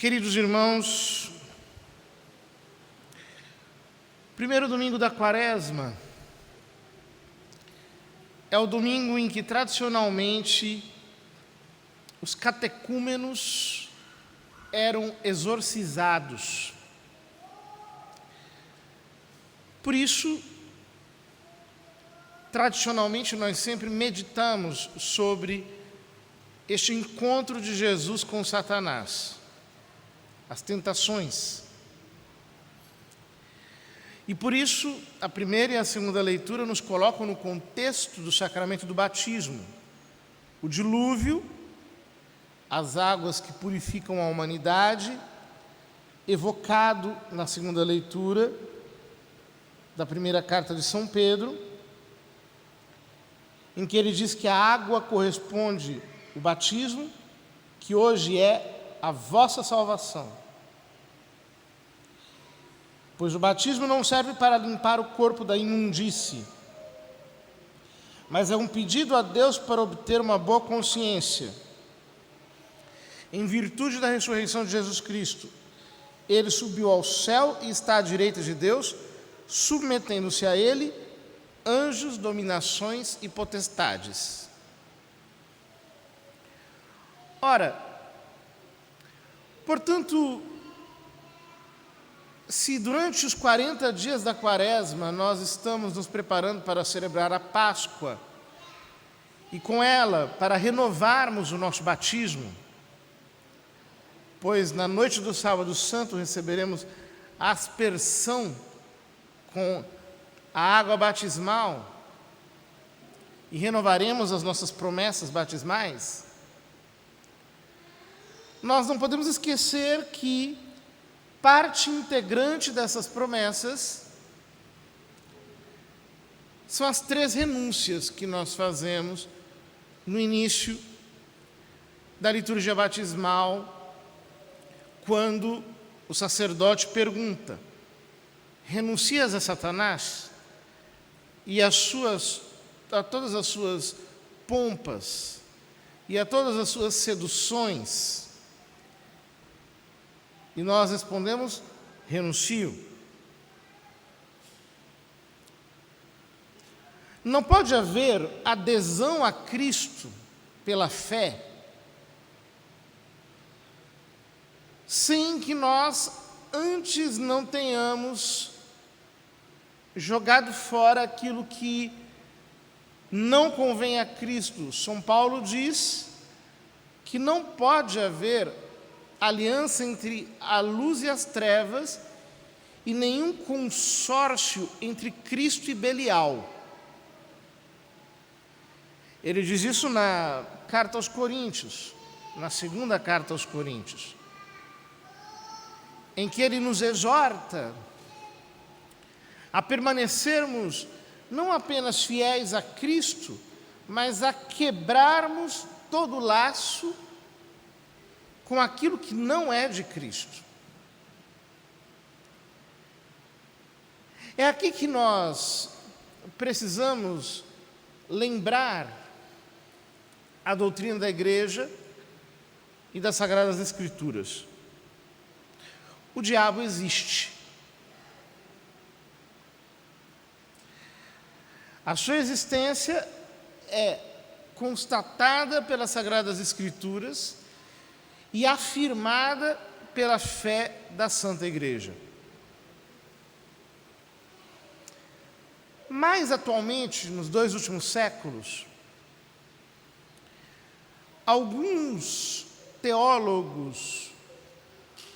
Queridos irmãos, primeiro domingo da Quaresma é o domingo em que tradicionalmente os catecúmenos eram exorcizados. Por isso, tradicionalmente nós sempre meditamos sobre este encontro de Jesus com Satanás, as tentações. E por isso, a primeira e a segunda leitura nos colocam no contexto do sacramento do batismo. O dilúvio, as águas que purificam a humanidade, evocado na segunda leitura da primeira carta de São Pedro, em que ele diz que a água corresponde ao batismo, que hoje é a vossa salvação. Pois o batismo não serve para limpar o corpo da imundície, mas é um pedido a Deus para obter uma boa consciência. Em virtude da ressurreição de Jesus Cristo, ele subiu ao céu e está à direita de Deus, submetendo-se a ele anjos, dominações e potestades. Ora, portanto, se durante os 40 dias da Quaresma nós estamos nos preparando para celebrar a Páscoa e com ela para renovarmos o nosso batismo, pois na noite do Sábado Santo receberemos a aspersão com a água batismal e renovaremos as nossas promessas batismais, nós não podemos esquecer que parte integrante dessas promessas são as 3 renúncias que nós fazemos no início da liturgia batismal, quando o sacerdote pergunta: renuncias a Satanás e a todas as suas pompas e a todas as suas seduções? E nós respondemos: renuncio. Não pode haver adesão a Cristo pela fé sem que nós antes não tenhamos jogado fora aquilo que não convém a Cristo. São Paulo diz que não pode haver aliança entre a luz e as trevas e nenhum consórcio entre Cristo e Belial. Ele diz isso na carta aos Coríntios, na segunda carta aos Coríntios, em que ele nos exorta a permanecermos não apenas fiéis a Cristo, mas a quebrarmos todo o laço com aquilo que não é de Cristo. É aqui que nós precisamos lembrar a doutrina da Igreja e das Sagradas Escrituras. O diabo existe. A sua existência é constatada pelas Sagradas Escrituras e afirmada pela fé da Santa Igreja. Mais atualmente, nos 2 últimos séculos, alguns teólogos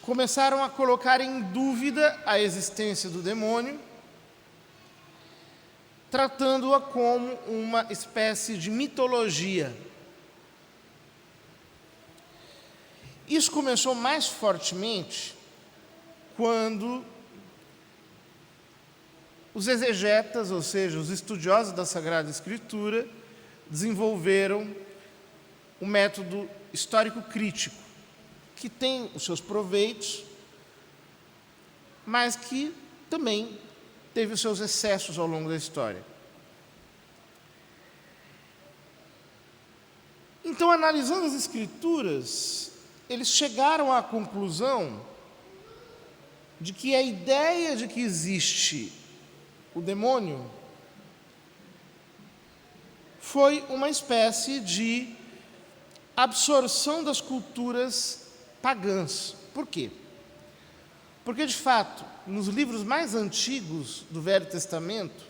começaram a colocar em dúvida a existência do demônio, tratando-a como uma espécie de mitologia. Isso começou mais fortemente quando os exegetas, ou seja, os estudiosos da Sagrada Escritura, desenvolveram o método histórico-crítico, que tem os seus proveitos, mas que também teve os seus excessos ao longo da história. Então, analisando as Escrituras, eles chegaram à conclusão de que a ideia de que existe o demônio foi uma espécie de absorção das culturas pagãs. Por quê? Porque, de fato, nos livros mais antigos do Velho Testamento,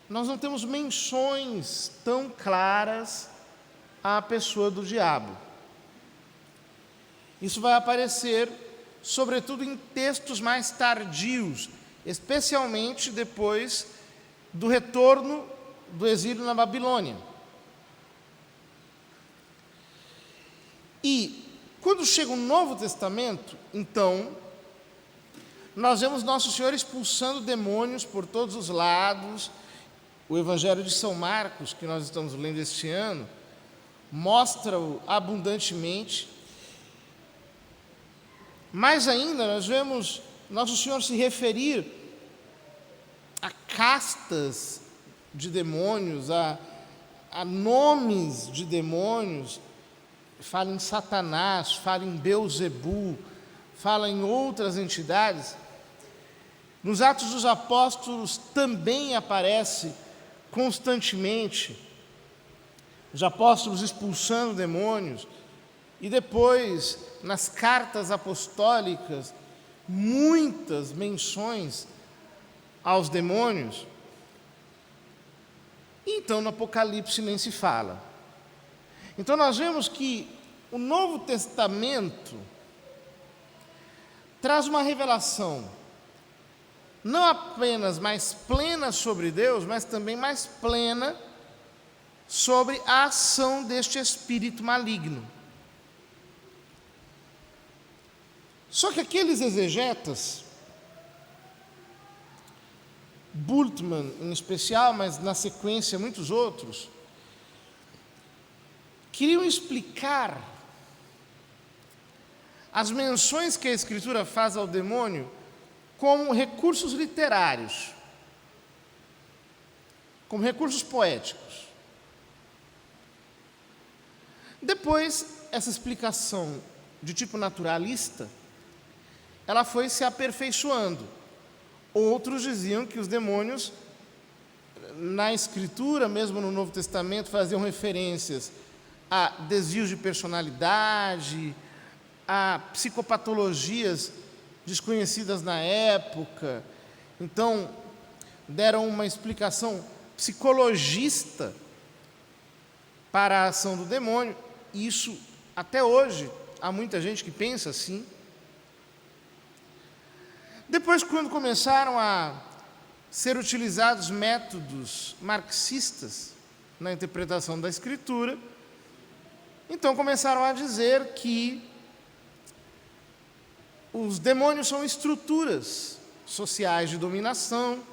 nós não temos menções tão claras à pessoa do diabo. Isso vai aparecer, sobretudo, em textos mais tardios, especialmente depois do retorno do exílio na Babilônia. E, quando chega o Novo Testamento, então, nós vemos Nosso Senhor expulsando demônios por todos os lados. O Evangelho de São Marcos, que nós estamos lendo este ano, mostra-o abundantemente. Mais ainda, nós vemos Nosso Senhor se referir a castas de demônios, a nomes de demônios. Fala em Satanás, fala em Beelzebu, fala em outras entidades. Nos Atos dos Apóstolos também aparece constantemente os apóstolos expulsando demônios, e depois, nas cartas apostólicas, muitas menções aos demônios. Então, no Apocalipse nem se fala. Então, nós vemos que o Novo Testamento traz uma revelação não apenas mais plena sobre Deus, mas também mais plena sobre a ação deste espírito maligno. Só que aqueles exegetas, Bultmann em especial, mas na sequência muitos outros, queriam explicar as menções que a Escritura faz ao demônio como recursos literários, como recursos poéticos. Depois, essa explicação de tipo naturalista, ela foi se aperfeiçoando. Outros diziam que os demônios, na Escritura, mesmo no Novo Testamento, faziam referências a desvios de personalidade, a psicopatologias desconhecidas na época. Então, deram uma explicação psicologista para a ação do demônio. E isso, até hoje, há muita gente que pensa assim. Depois, quando começaram a ser utilizados métodos marxistas na interpretação da Escritura, então começaram a dizer que os demônios são estruturas sociais de dominação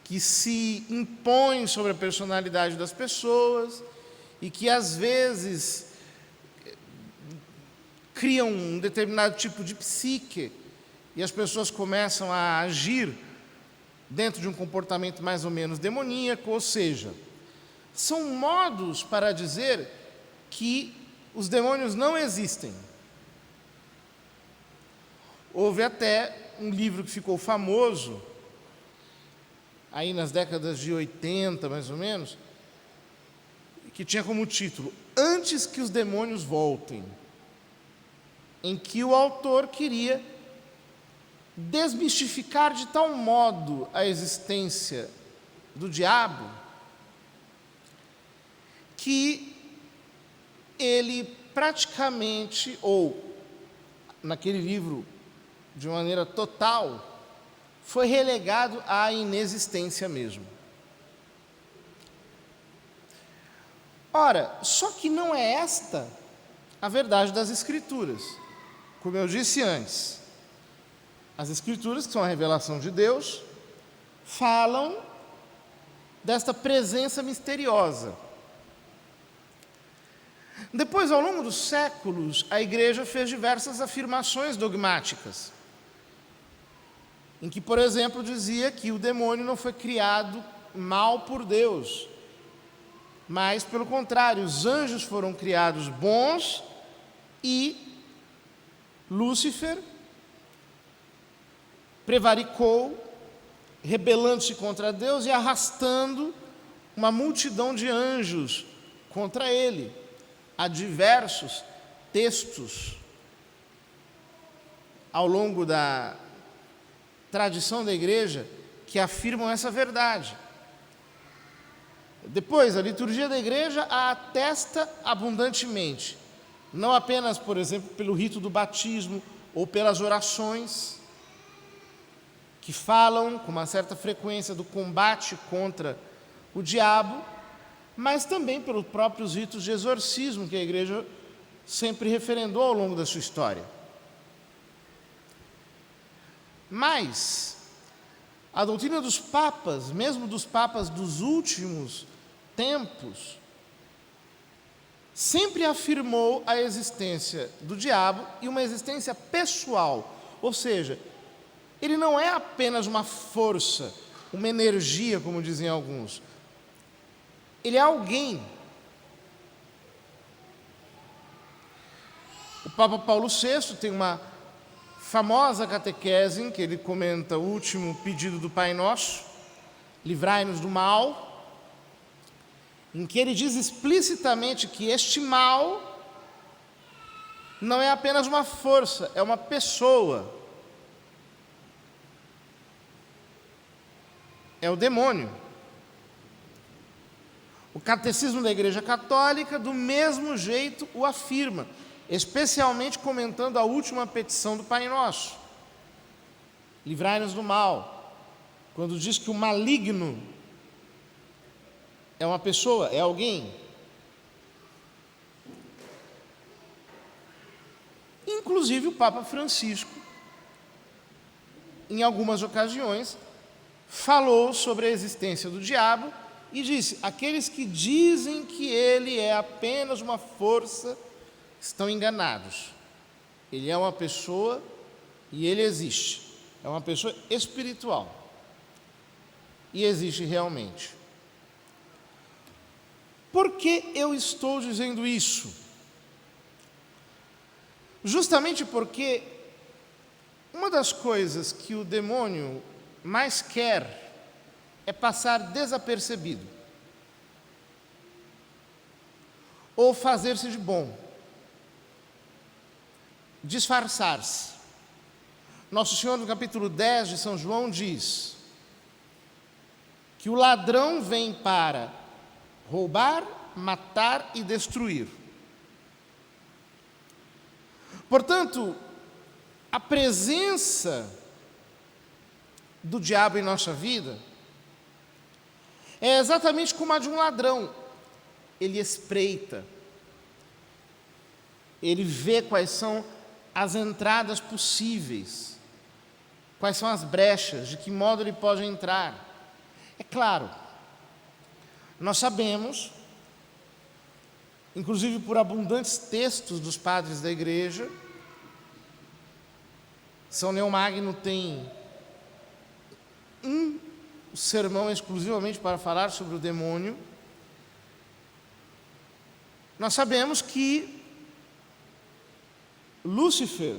que se impõem sobre a personalidade das pessoas e que, às vezes, criam um determinado tipo de psique e as pessoas começam a agir dentro de um comportamento mais ou menos demoníaco, ou seja, são modos para dizer que os demônios não existem. Houve até um livro que ficou famoso, aí nas décadas de 80, mais ou menos, que tinha como título Antes que os Demônios Voltem, em que o autor queria desmistificar de tal modo a existência do diabo que ele praticamente, ou naquele livro de maneira total, foi relegado à inexistência mesmo. Ora, só que não é esta a verdade das Escrituras. Como eu disse antes, as Escrituras, que são a revelação de Deus, falam desta presença misteriosa. Depois, ao longo dos séculos, a Igreja fez diversas afirmações dogmáticas, em que, por exemplo, dizia que o demônio não foi criado mal por Deus, mas, pelo contrário, os anjos foram criados bons e Lúcifer prevaricou, rebelando-se contra Deus e arrastando uma multidão de anjos contra ele. Há diversos textos ao longo da tradição da igreja que afirmam essa verdade. Depois, a liturgia da igreja a atesta abundantemente, não apenas, por exemplo, pelo rito do batismo ou pelas orações, que falam com uma certa frequência do combate contra o diabo, mas também pelos próprios ritos de exorcismo que a igreja sempre referendou ao longo da sua história. Mas a doutrina dos papas, mesmo dos papas dos últimos tempos, sempre afirmou a existência do diabo e uma existência pessoal, ou seja, ele não é apenas uma força, uma energia, como dizem alguns. Ele é alguém. O Papa Paulo VI tem uma famosa catequese em que ele comenta o último pedido do Pai Nosso, livrai-nos do mal, em que ele diz explicitamente que este mal não é apenas uma força, é uma pessoa. É o demônio. O Catecismo da Igreja Católica, do mesmo jeito, o afirma, especialmente comentando a última petição do Pai Nosso. Livrai-nos do mal. Quando diz que o maligno é uma pessoa, é alguém. Inclusive o Papa Francisco, em algumas ocasiões, falou sobre a existência do diabo e disse: aqueles que dizem que ele é apenas uma força estão enganados. Ele é uma pessoa e ele existe. É uma pessoa espiritual. E existe realmente. Por que eu estou dizendo isso? Justamente porque uma das coisas que o demônio mais quer é passar desapercebido ou fazer-se de bom, disfarçar-se. Nosso Senhor, no capítulo 10 de São João, diz que o ladrão vem para roubar, matar e destruir. Portanto, a presença do diabo em nossa vida é exatamente como a de um ladrão. Ele espreita, ele vê quais são as entradas possíveis, quais são as brechas, de que modo ele pode entrar. É claro, nós sabemos, inclusive por abundantes textos dos padres da igreja, São Leão Magno tem um sermão exclusivamente para falar sobre o demônio. Nós sabemos que Lúcifer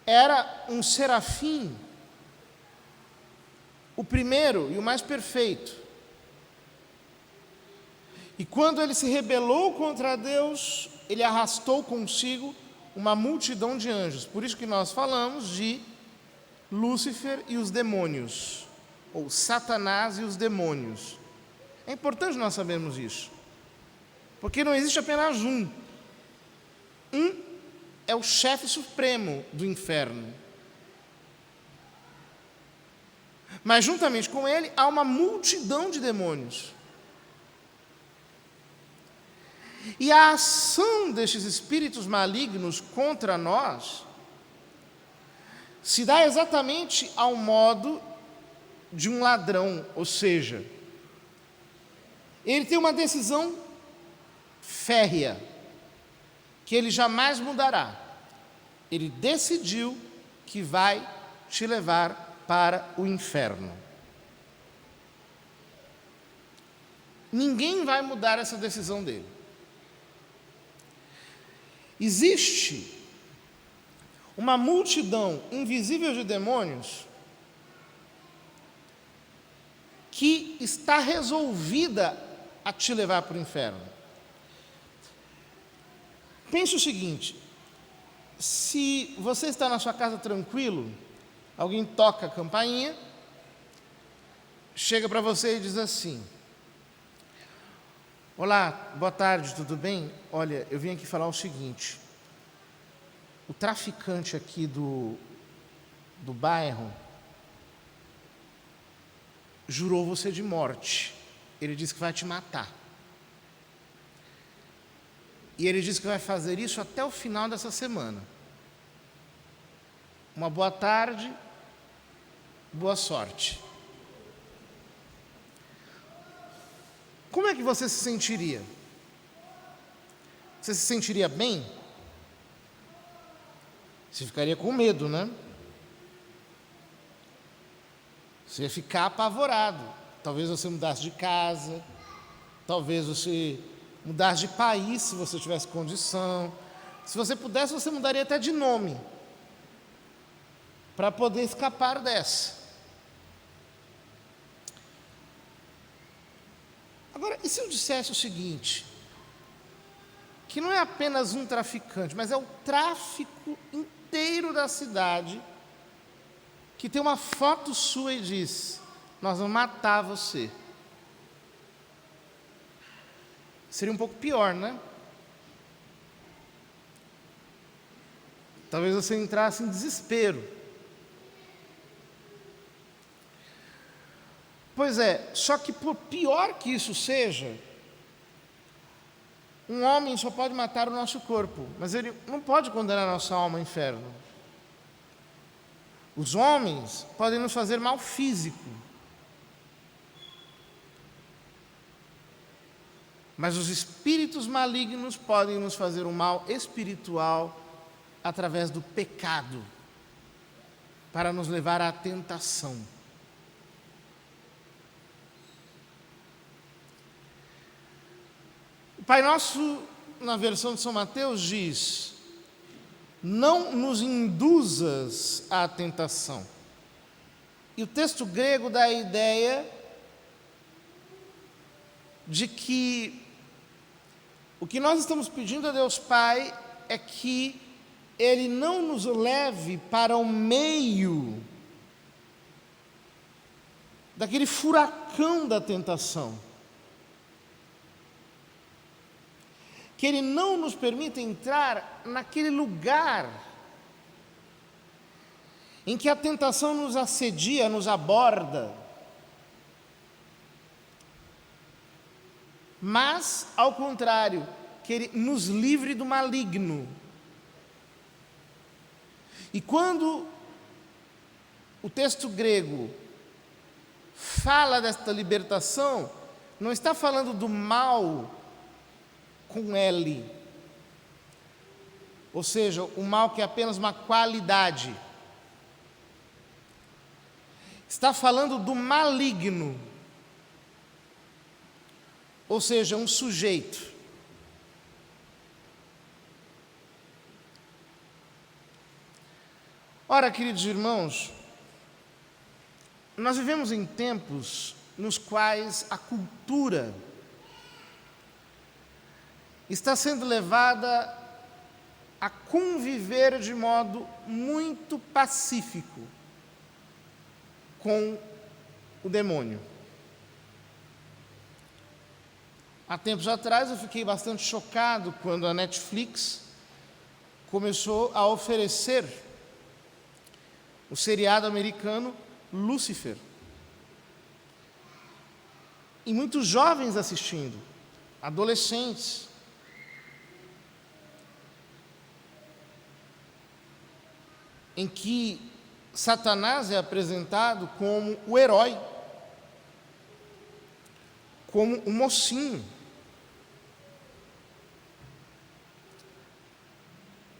era um serafim, o primeiro e o mais perfeito. E quando ele se rebelou contra Deus, ele arrastou consigo uma multidão de anjos. Por isso que nós falamos de Lúcifer e os demônios, ou Satanás e os demônios. É importante nós sabermos isso, porque não existe apenas um. Um é o chefe supremo do inferno. Mas juntamente com ele há uma multidão de demônios. E a ação destes espíritos malignos contra nós se dá exatamente ao modo de um ladrão, ou seja, ele tem uma decisão férrea, que ele jamais mudará. Ele decidiu que vai te levar para o inferno. Ninguém vai mudar essa decisão dele. Existe uma multidão invisível de demônios que está resolvida a te levar para o inferno. Pense o seguinte: se você está na sua casa tranquilo, alguém toca a campainha, chega para você e diz assim: olá, boa tarde, tudo bem? Olha, eu vim aqui falar o seguinte: o traficante aqui do bairro jurou você de morte. Ele disse que vai te matar. E ele disse que vai fazer isso até o final dessa semana. Uma boa tarde, boa sorte. Como é que você se sentiria? Você se sentiria bem? Você ficaria com medo, né? Você ia ficar apavorado. Talvez você mudasse de casa, talvez você mudasse de país, se você tivesse condição. Se você pudesse, você mudaria até de nome, para poder escapar dessa. Agora, e se eu dissesse o seguinte, que não é apenas um traficante, mas é o tráfico inteiro da cidade que tem uma foto sua e diz: nós vamos matar você. Seria um pouco pior, né? Talvez você entrasse em desespero. Pois é, só que por pior que isso seja, um homem só pode matar o nosso corpo, mas ele não pode condenar a nossa alma ao inferno. Os homens podem nos fazer mal físico, mas os espíritos malignos podem nos fazer um mal espiritual através do pecado, para nos levar à tentação. O Pai Nosso, na versão de São Mateus, diz: não nos induzas à tentação. E o texto grego dá a ideia de que o que nós estamos pedindo a Deus Pai é que Ele não nos leve para o meio daquele furacão da tentação. Que Ele não nos permita entrar naquele lugar em que a tentação nos assedia, nos aborda, mas, ao contrário, que Ele nos livre do maligno. E quando o texto grego fala desta libertação, não está falando do mal com L, ou seja, o mal que é apenas uma qualidade. Está falando do maligno, ou seja, um sujeito. Ora, queridos irmãos, nós vivemos em tempos nos quais a cultura está sendo levada a conviver de modo muito pacífico com o demônio. Há tempos atrás eu fiquei bastante chocado quando a Netflix começou a oferecer o seriado americano Lúcifer. E muitos jovens assistindo, adolescentes. Em que Satanás é apresentado como o herói, como o mocinho.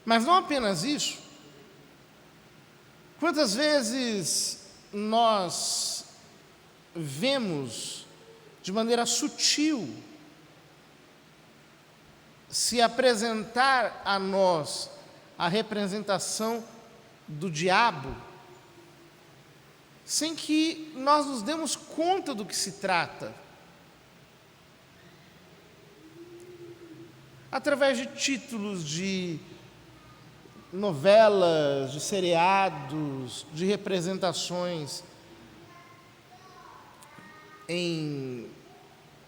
Mas não apenas isso. Quantas vezes nós vemos de maneira sutil se apresentar a nós a representação do diabo, sem que nós nos demos conta do que se trata. Através de títulos de novelas, de seriados, de representações em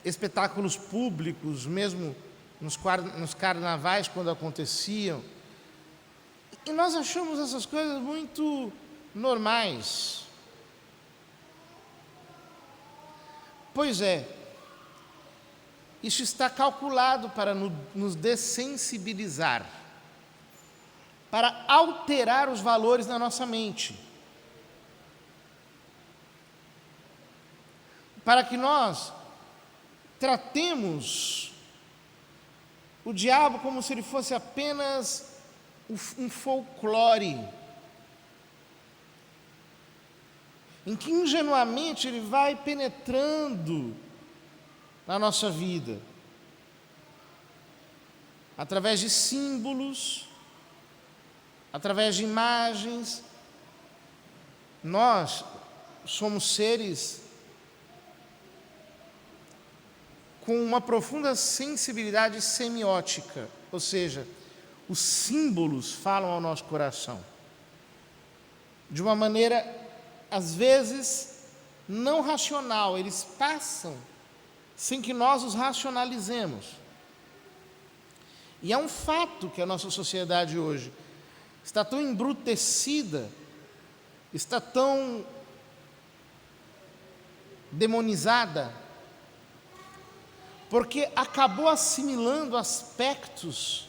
espetáculos públicos, mesmo nos carnavais, quando aconteciam. E nós achamos essas coisas muito normais. Pois é, isso está calculado para nos dessensibilizar, para alterar os valores na nossa mente, para que nós tratemos o diabo como se ele fosse apenas um folclore, em que ingenuamente ele vai penetrando na nossa vida, através de símbolos, através de imagens. Nós somos seres com uma profunda sensibilidade semiótica, ou seja, os símbolos falam ao nosso coração de uma maneira, às vezes, não racional. Eles passam sem que nós os racionalizemos. E é um fato que a nossa sociedade hoje está tão embrutecida, está tão demonizada, porque acabou assimilando aspectos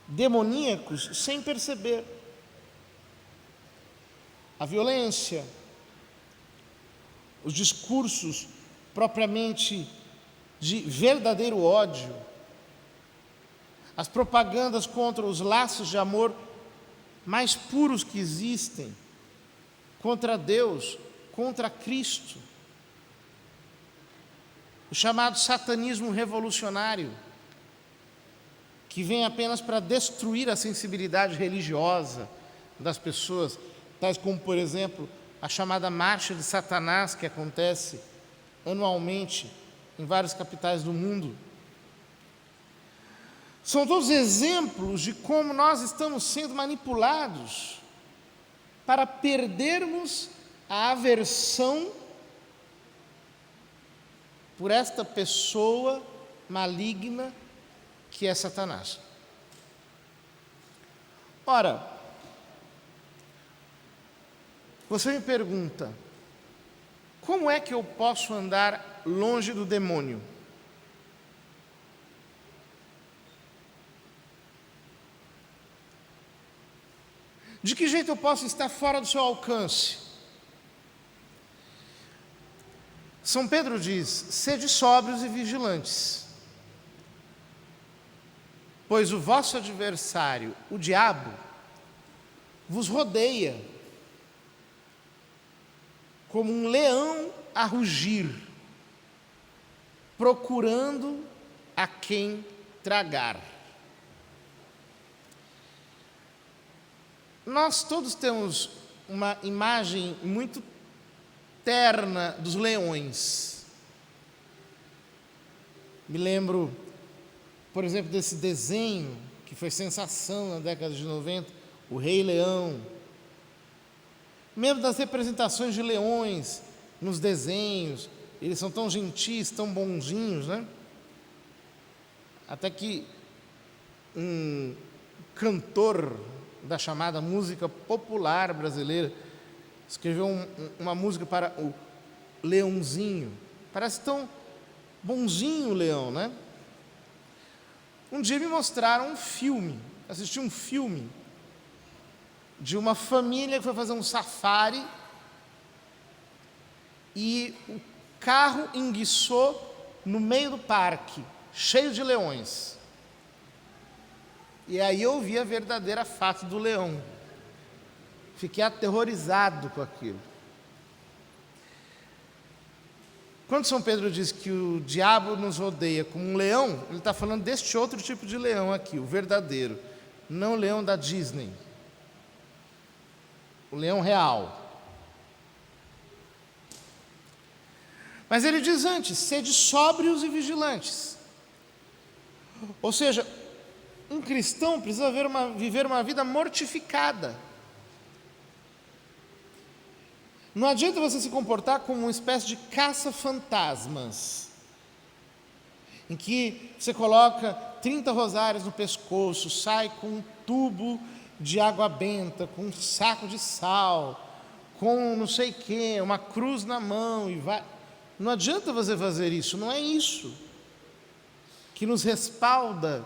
demoníacos sem perceber. A violência, os discursos propriamente de verdadeiro ódio, as propagandas contra os laços de amor mais puros que existem, contra Deus, contra Cristo, o chamado satanismo revolucionário, que vem apenas para destruir a sensibilidade religiosa das pessoas, tais como, por exemplo, a chamada Marcha de Satanás, que acontece anualmente em várias capitais do mundo. São todos exemplos de como nós estamos sendo manipulados para perdermos a aversão por esta pessoa maligna que é Satanás. Ora, você me pergunta, como é que eu posso andar longe do demônio? De que jeito eu posso estar fora do seu alcance? São Pedro diz: sede sóbrios e vigilantes, pois o vosso adversário, o diabo, vos rodeia como um leão a rugir, procurando a quem tragar. Nós todos temos uma imagem muito terna dos leões. Me lembro, por exemplo, desse desenho que foi sensação na década de 90, o Rei Leão. Mesmo das representações de leões nos desenhos, eles são tão gentis, tão bonzinhos, né? Até que um cantor da chamada música popular brasileira escreveu uma música para o leãozinho. Parece tão bonzinho o leão, né? Um dia me mostraram um filme, assisti um filme de uma família que foi fazer um safari e o carro enguiçou no meio do parque, cheio de leões. E aí eu vi a verdadeira face do leão. Fiquei aterrorizado com aquilo. Quando São Pedro diz que o diabo nos rodeia como um leão, ele está falando deste outro tipo de leão aqui, o verdadeiro, não o leão da Disney, o leão real. Mas ele diz antes, sede sóbrios e vigilantes. Ou seja, um cristão precisa viver uma vida mortificada. Não adianta você se comportar como uma espécie de caça-fantasmas, em que você coloca 30 rosários no pescoço, sai com um tubo de água benta, com um saco de sal, com não sei o quê, uma cruz na mão e vai. Não adianta você fazer isso, não é isso que nos respalda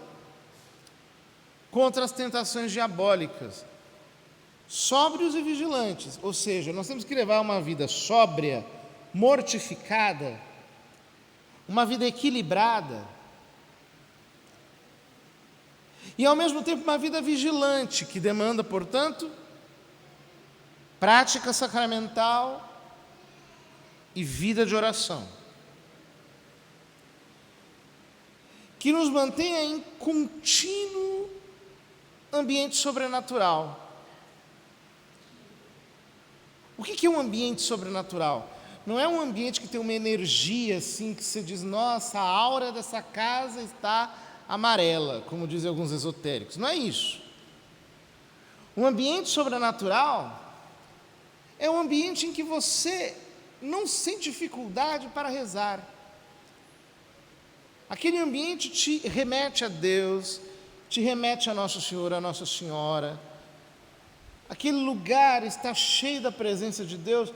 contra as tentações diabólicas. Sóbrios e vigilantes, ou seja, nós temos que levar uma vida sóbria, mortificada, uma vida equilibrada, e ao mesmo tempo uma vida vigilante, que demanda, portanto, prática sacramental e vida de oração, que nos mantenha em contínuo ambiente sobrenatural. O que é um ambiente sobrenatural? Não é um ambiente que tem uma energia assim, que você diz, nossa, a aura dessa casa está amarela, como dizem alguns esotéricos. Não é isso. Um ambiente sobrenatural é um ambiente em que você não sente dificuldade para rezar. Aquele ambiente te remete a Deus, te remete a Nosso Senhor, a Nossa Senhora. Aquele lugar está cheio da presença de Deus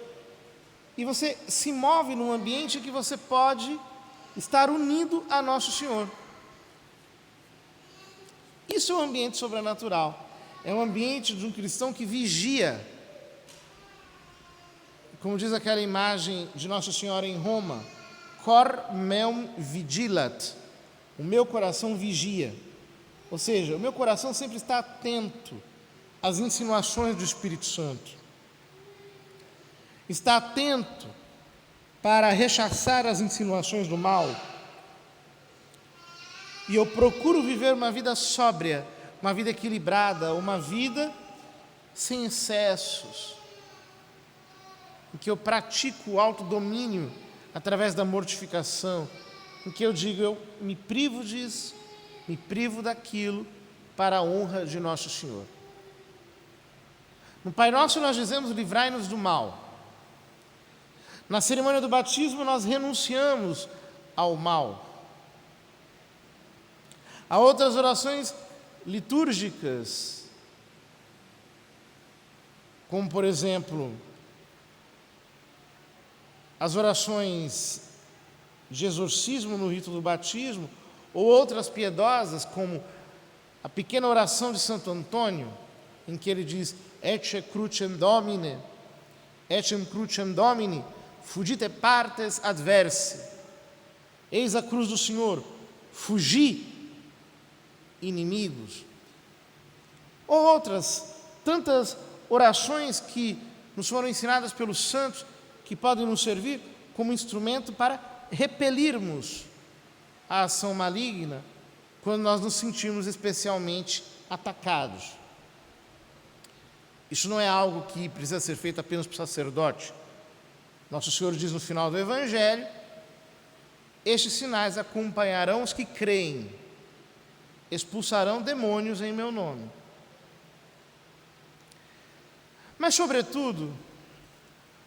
e você se move num ambiente em que você pode estar unido a Nosso Senhor. Isso é um ambiente sobrenatural. É um ambiente de um cristão que vigia. Como diz aquela imagem de Nossa Senhora em Roma, cor meum vigilat, o meu coração vigia. Ou seja, o meu coração sempre está atento às insinuações do Espírito Santo. Está atento para rechaçar as insinuações do mal. E eu procuro viver uma vida sóbria, uma vida equilibrada, uma vida sem excessos, em que eu pratico o autodomínio através da mortificação, em que eu digo, eu me privo disso, me privo daquilo, para a honra de Nosso Senhor. No Pai Nosso nós dizemos, livrai-nos do mal. Na cerimônia do batismo nós renunciamos ao mal. Há outras orações litúrgicas, como por exemplo, as orações de exorcismo no rito do batismo, ou outras piedosas, como a pequena oração de Santo Antônio, em que ele diz, Ecce crucem Domine, ecce crucem Domini, fugite partes adverse. Eis a cruz do Senhor, fugi, inimigos. Ou outras tantas orações que nos foram ensinadas pelos santos, que podem nos servir como instrumento para repelirmos a ação maligna quando nós nos sentimos especialmente atacados. Isso não é algo que precisa ser feito apenas para o sacerdote. Nosso Senhor diz no final do Evangelho, estes sinais acompanharão os que creem, expulsarão demônios em meu nome. Mas, sobretudo,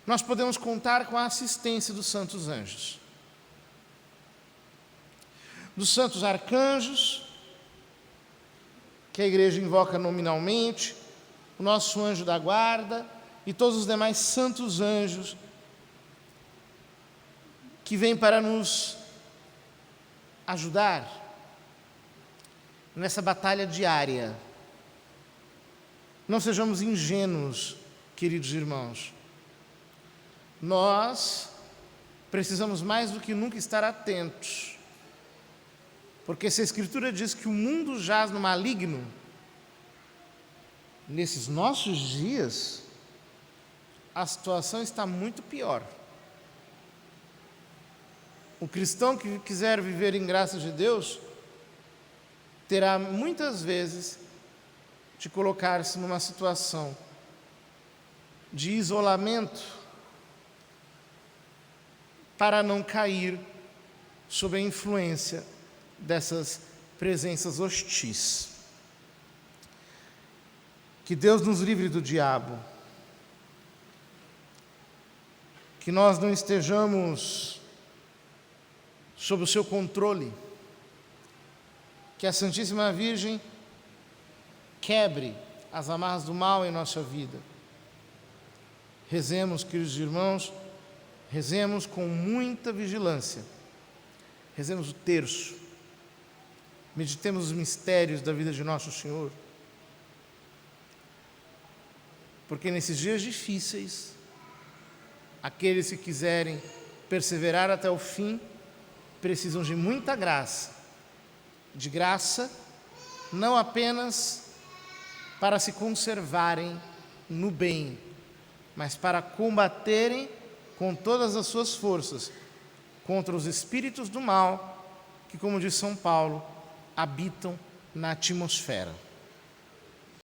nós podemos contar com a assistência dos santos anjos, dos santos arcanjos, que a igreja invoca nominalmente, o nosso anjo da guarda e todos os demais santos anjos que vêm para nos ajudar nessa batalha diária. Não sejamos ingênuos, queridos irmãos. Nós precisamos mais do que nunca estar atentos, porque se a Escritura diz que o mundo jaz no maligno, nesses nossos dias, a situação está muito pior. O cristão que quiser viver em graça de Deus terá muitas vezes de colocar-se numa situação de isolamento para não cair sob a influência dessas presenças hostis. Que Deus nos livre do diabo. Que nós não estejamos sob o seu controle. Que a Santíssima Virgem quebre as amarras do mal em nossa vida. Rezemos, queridos irmãos, rezemos com muita vigilância. Rezemos o terço. Meditemos os mistérios da vida de Nosso Senhor. Porque nesses dias difíceis, aqueles que quiserem perseverar até o fim, precisam de muita graça. De graça, não apenas para se conservarem no bem, mas para combaterem com todas as suas forças contra os espíritos do mal que, como diz São Paulo, habitam na atmosfera.